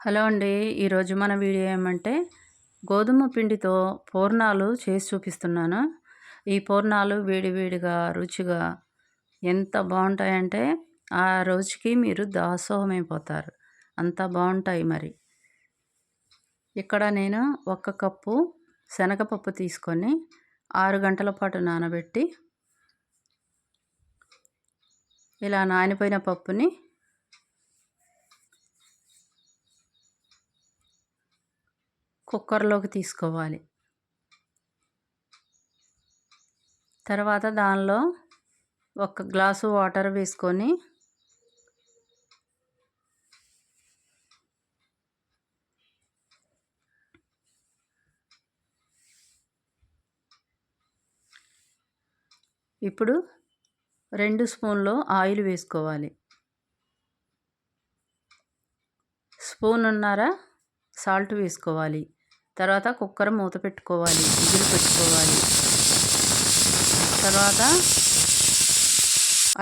Hello అండి. ఈరోజు మన వీడియో ఏమంటే గోధుమ పిండితో పూర్ణాలు చేసి చూపిస్తున్నాను. ఈ పూర్ణాలు వేడివేడిగా రుచిగా ఎంత బాగుంటాయంటే ఆ రోజుకి మీరు దాసోహమైపోతారు. అంత బాగుంటాయి. మరి ఇక్కడ నేను 1 కప్పు శనగపప్పు తీసుకొని 6 గంటల పాటు నానబెట్టి ఇలా నానిపోయిన పప్పుని కుక్కర్లోకి తీసుకోవాలి. తర్వాత దానిలో 1 గ్లాసు వాటర్ వేసుకొని ఇప్పుడు 2 స్పూన్లు ఆయిల్ వేసుకోవాలి. స్పూనున్నర సాల్ట్ వేసుకోవాలి. తర్వాత కుక్కర్ మూత పెట్టుకోవాలి, విజిల్ పెట్టుకోవాలి. తర్వాత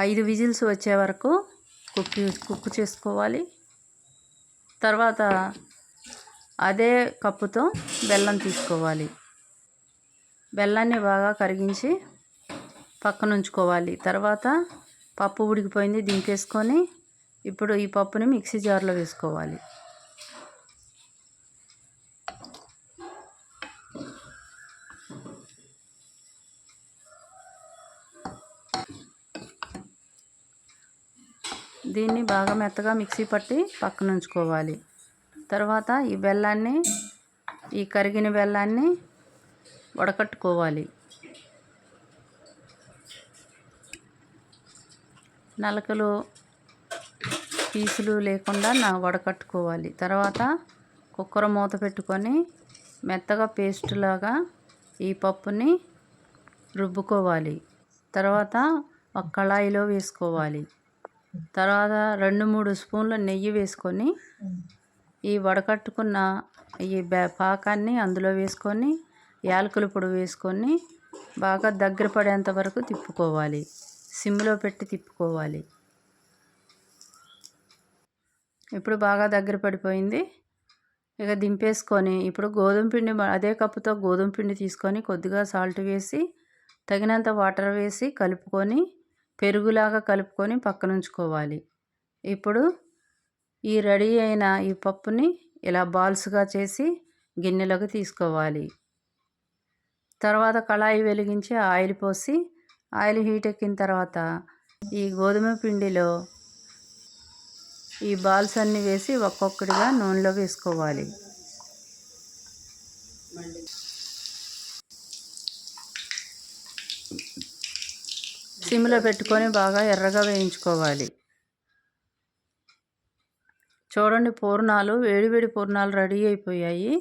5 విజిల్స్ వచ్చే వరకు కుక్ చేసుకోవాలి. తర్వాత అదే కప్పుతో బెల్లం తీసుకోవాలి. బెల్లాన్ని బాగా కరిగించి పక్కన ఉంచుకోవాలి. తర్వాత పప్పు ఉడికిపోయింది, దింపేసుకొని ఇప్పుడు ఈ పప్పుని మిక్సీ జార్లో వేసుకోవాలి. దీన్ని బాగా మెత్తగా మిక్సీ పట్టి పక్కన ఉంచుకోవాలి. తర్వాత ఈ కరిగిన బెల్లాన్ని వడకట్టుకోవాలి. నలకలు పీసులు లేకుండా వడకట్టుకోవాలి. తర్వాత కుక్కర్ మూత పెట్టుకొని మెత్తగా పేస్ట్ లాగా ఈ పప్పుని రుబ్బుకోవాలి. తర్వాత ఒక కళాయిలో వేసుకోవాలి. తర్వాత 2-3 స్పూన్ల నెయ్యి వేసుకొని ఈ వడకట్టుకున్న ఈ పాకాన్ని అందులో వేసుకొని యాలకుల పొడి వేసుకొని బాగా దగ్గర పడేంత వరకు తిప్పుకోవాలి. సిమ్లో పెట్టి తిప్పుకోవాలి. ఇప్పుడు బాగా దగ్గర పడిపోయింది. ఇక దింపేసుకొని ఇప్పుడు గోధుమ పిండి అదే కప్పుతో గోధుమ పిండి తీసుకొని కొద్దిగా సాల్ట్ వేసి తగినంత వాటర్ వేసి కలుపుకొని పెరుగులాగా కలుపుకొని పక్కన ఉంచుకోవాలి. ఇప్పుడు ఈ రెడీ అయిన ఈ పప్పుని ఇలా బాల్స్గా చేసి గిన్నెలోకి తీసుకోవాలి. తర్వాత కళాయి వెలిగించి ఆయిల్ పోసి ఆయిల్ హీట్ ఎక్కిన తర్వాత ఈ గోధుమ పిండిలో ఈ బాల్స్ అన్నీ వేసి ఒక్కొక్కటిగా నూనెలో వేసుకోవాలి. సిమ్లో పెట్టుకొని బాగా ఎర్రగా వేయించుకోవాలి. చూడండి, పూర్ణాలు వేడివేడి పూర్ణాలు రెడీ అయిపోయాయి.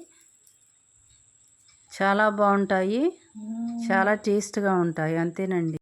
చాలా బాగుంటాయి, చాలా టేస్ట్గా ఉంటాయి. అంతేనండి.